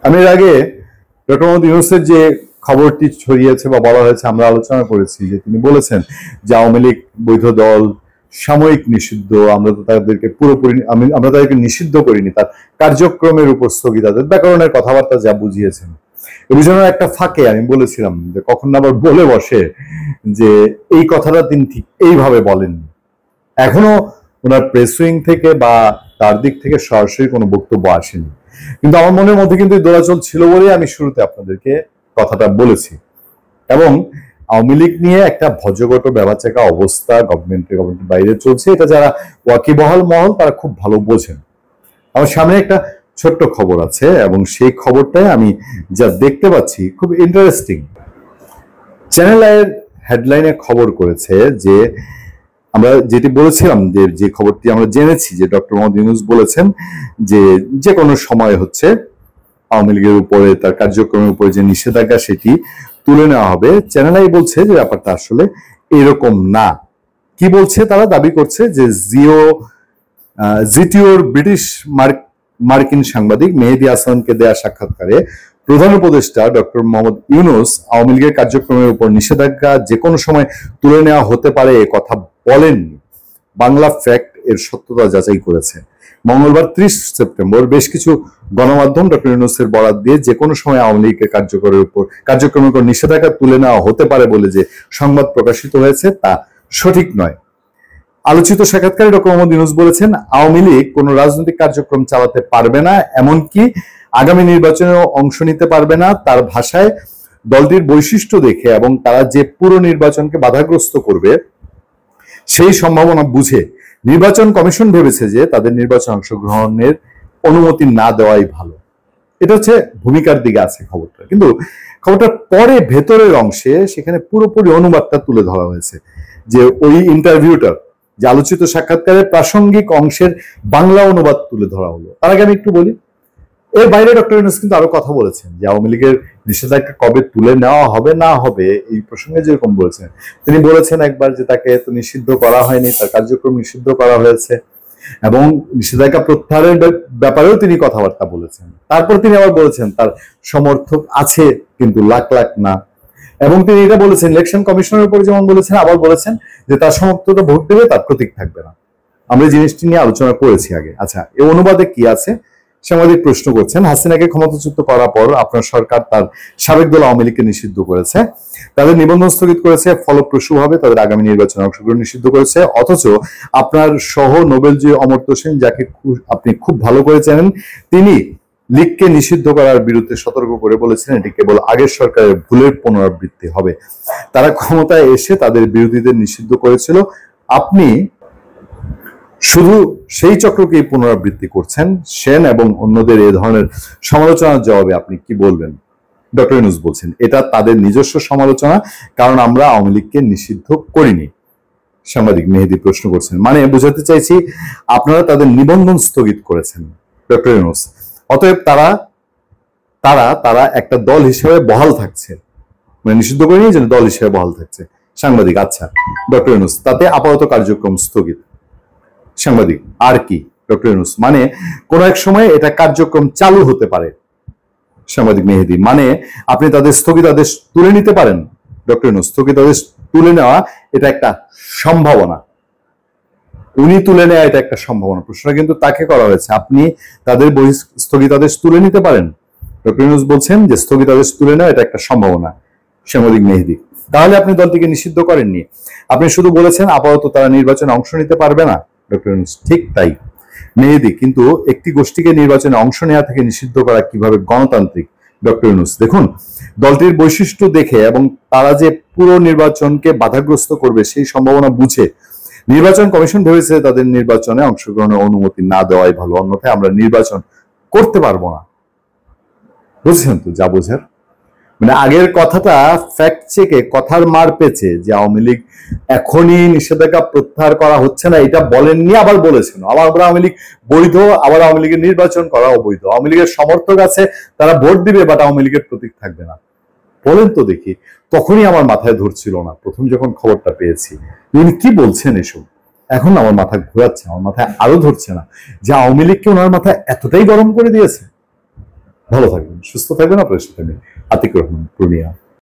আমি এর আগে ডক্টর মোহাম্মদ ইউনূসের যে খবরটি ছড়িয়েছে বা বলা হয়েছে, আমরা আলোচনা করেছি যে তিনি বলেছেন যে আওয়ামী লীগ বৈধ দল, সাময়িক নিষিদ্ধ, আমরা তো তাদেরকে পুরোপুরি আমরা তাদেরকে নিষিদ্ধ করিনি, তার কার্যক্রমের উপর স্থগিতাদেশ, ব্যাকরণের কথাবার্তা যা বুঝিয়েছেন এ বুঝানোর একটা ফাঁকে আমি বলেছিলাম যে কখন না আবার বলে বসে যে এই কথাটা তিনি ঠিক এইভাবে বলেননি। এখনো ওনার প্রেস উইং থেকে বা তার দিক থেকে সরাসরি কোনো বক্তব্য আসেনি, কিন্তু আমার মনের মধ্যে কিন্তু দোলাচল ছিল বলেই আমি শুরুতে আপনাদেরকে কথাটা বলেছি। এবং আওয়ামী লীগ নিয়ে একটা ভজগট ব্যবাচাকা অবস্থা গভর্নমেন্টের বাইরে চলছে, এটা যারা ওয়াকিবহাল মহল তারা খুব ভালো বোঝেন। আমার সামনে একটা ছোট্ট খবর আছে এবং সেই খবরটাই আমি যা দেখতে পাচ্ছি খুব ইন্টারেস্টিং। চ্যানেল আইয়ের হেডলাইনে খবর করেছে যে আমরা যেটি বলেছিলাম যে খবরটি আমরা জেনেছি যে ডক্টর মোহাম্মদ ইউনূস বলেছেন যে কোনো সময় হচ্ছে আওয়ামী লীগের উপরে তার কার্যক্রমের উপরে যে নিষেধাজ্ঞা সেটি তুলে নেওয়া হবে। চ্যানেল আই বলছে যে ব্যাপারটা আসলে এরকম না। কি বলছে? তারা দাবি করছে যে জিটিওর ব্রিটিশ মার্কিন সাংবাদিক মেহেদী হাসানকে দেয়া সাক্ষাৎকারে প্রধান উপদেষ্টা ডক্টর মোহাম্মদ ইউনূস আওয়ামী লীগের কার্যক্রমের উপর নিষেধাজ্ঞা যে কোনো সময় তুলে নেওয়া হতে পারে এ কথা বলেননি। বাংলা ফ্যাক্ট এর সত্যতা যাচাই করেছে। মঙ্গলবার 30 সেপ্টেম্বর বেশ কিছু গণমাধ্যম ডক্টর ইউনূসের বরাত দিয়ে যে কোনো সময় আওয়ামী লীগের কার্যক্রমের উপর নিষেধাজ্ঞা তুলে নেওয়া হতে পারে বলে যে সংবাদ প্রকাশিত হয়েছে তা সঠিক নয়। আলোচিত সাক্ষাৎকারে ডক্টর মোহাম্মদ ইউনূস বলেছেন, আওয়ামী লীগ কোনো রাজনৈতিক কার্যক্রম চালাতে পারবে না, এমনকি আগামী নির্বাচনেও অংশ নিতে পারবে না। তার ভাষায়, দলটির বৈশিষ্ট্য দেখে এবং তারা যে পুরো নির্বাচনকে বাধাগ্রস্ত করবে সেই সম্ভাবনা বুঝে নির্বাচন কমিশন ভেবেছে যে তাদের নির্বাচন অংশগ্রহণের অনুমতি না দেওয়াই ভালো। এটা হচ্ছে ভূমিকার দিকে আছে খবরটা, কিন্তু খবরটার পরে ভেতরের অংশে সেখানে পুরোপুরি অনুবাদটা তুলে ধরা হয়েছে যে ওই ইন্টারভিউটার যে আলোচিত সাক্ষাৎকারের প্রাসঙ্গিক অংশের বাংলা অনুবাদ তুলে ধরা হলো। তার আগে আমি একটু বলি, এর বাইরে ডক্টর ইউনূস কিন্তু আরো কথা বলেছেন যে আওয়ামী লীগের নিষেধাজ্ঞা কবে তুলে নেওয়া হবে না হবে এই প্রসঙ্গে যেরকম বলেছেন, তিনি বলেছেন একবার যে তাকে তো নিষিদ্ধ করা হয়নি, তার কার্যক্রম নিষিদ্ধ করা হয়েছে এবং নিষেধাজ্ঞা প্রত্যাহারের ব্যাপারেও তিনি কথাবার্তা বলেছেন। তারপর তিনি আবার বলেছেন তার সমর্থক আছে কিন্তু লাখ লাখ না, এবং তিনি এটা বলেছেন ইলেকশন কমিশনের উপর যেমন বলেছেন, আবার বলেছেন যে তার সমর্থকরা ভোট দেবে, তার প্রতীক থাকবে না। আমরা এই জিনিসটি নিয়ে আলোচনা করেছি আগে। আচ্ছা, এই অনুবাদে কি আছে? সাংবাদিক প্রশ্ন করছেন, হাসিনাকে ক্ষমতাচ্যুত করার পর আপনার সরকার তার সাবেক দল আওয়ামী লীগকে নিষিদ্ধ করেছে, তাদের নিবন্ধন স্থগিত করেছে, ফলপ্রসূভাবে তাদের আগামী নির্বাচনে অংশগ্রহণ নিষিদ্ধ করেছে, অথচ আপনার সহ নোবেলজয়ী অমর্ত্য সেন, যাকে আপনি খুব ভালো করে জানেন, তিনি লীগকে নিষিদ্ধ করার বিরুদ্ধে সতর্ক করে বলেছেন এটি কেবল আগের সরকারের ভুলের পুনরাবৃত্তি হবে। তারা ক্ষমতায় এসে তাদের বিরোধীদের নিষিদ্ধ করেছিল, আপনি শুধু সেই চক্রকেই পুনরাবৃত্তি করছেন। সেন এবং অন্যদের এ ধরনের সমালোচনার জবাবে আপনি কি বলবেন? ডক্টর ইউনূস বলছেন এটা তাদের নিজস্ব সমালোচনা, কারণ আমরা আওয়ামী লীগকে নিষিদ্ধ করিনি। সাংবাদিক মেহেদী প্রশ্ন করছেন, মানে বোঝাতে চাইছি আপনারা তাদের নিবন্ধন স্থগিত করেছেন। ডক্টর ইউনূস, অতএব তারা তারা তারা একটা দল হিসেবে বহাল থাকছে, মানে নিষিদ্ধ করিনি যে দল হিসেবে বহাল থাকছে। সাংবাদিক, আচ্ছা। ডক্টর ইউনূস, তাতে আপাতত কার্যক্রম স্থগিত। সাংবাদিক, আর কি? ডক্টর ইউনূস, মানে কোন এক সময় এটা কার্যক্রম চালু হতে পারে। সাংবাদিক মেহেদী, মানে আপনি তাদের স্থগিতাদেশ তুলে নিতে পারেন। ডক্টর ইউনূস, স্থগিতাদেশ তুলে নেওয়া এটা একটা সম্ভাবনা, উনি তুলে নেওয়া এটা একটা সম্ভাবনা। প্রশ্নটা কিন্তু তাকে করা হয়েছে, আপনি তাদের স্থগিতাদেশ তুলে নিতে পারেন? ডক্টর ইউনূস বলছেন যে স্থগিতাদেশ তুলে নেওয়া এটা একটা সম্ভাবনা। সাংবাদিক মেহেদী, তাহলে আপনি দলটিকে নিষিদ্ধ করেননি, আপনি শুধু বলেছেন আপাতত তারা নির্বাচনে অংশ নিতে পারবে না। ডক্টর ইউনূস, ঠিক তাই। মেহেদী, কিন্তু একটি গোষ্ঠীকে নির্বাচনে অংশ নেওয়া থেকে নিষিদ্ধ করা কিভাবে গণতান্ত্রিক? ডক্টর ইউনূস, দেখুন, দলটির বৈশিষ্ট্য দেখে এবং তারা যে পুরো নির্বাচনকে বাধাগ্রস্ত করবে সেই সম্ভাবনা বুঝে নির্বাচন কমিশন ভেবেছে তাদের নির্বাচনে অংশগ্রহণের অনুমতি না দেওয়াই ভালো, অন্যথায় আমরা নির্বাচন করতে পারবো না। বুঝছেন তো যা বোঝার? মানে আগের কথাটা ফ্যাক্ট চেকে কথার মার পেয়েছে যে আওয়ামী লীগ এখনই নিষেধাজ্ঞা প্রত্যাহার করা হচ্ছে না এটা বলেননি, আবার বলেছেন আবার আওয়ামী লীগ বৈধ, আবার আওয়ামী লীগের নির্বাচন করা অবৈধ, আওয়ামী লীগের সমর্থক আছে তারা ভোট দিবে বাট আওয়ামী লীগের প্রতীক থাকবে না। বলেন তো দেখি। তখনই আমার মাথায় ধরছিল না প্রথম যখন খবরটা পেয়েছি, উনি কি বলছেন এসব। এখন আমার মাথা ঘোরাচ্ছে, আমার মাথায় আরো ধরছে না যে আওয়ামী লীগকে ওনার মাথায় এতটাই গরম করে দিয়েছে। ভালো থাকবেন, সুস্থ থাকবেন। আপনার সাথে আমি আতিক রহমান, পূর্ণিয়া।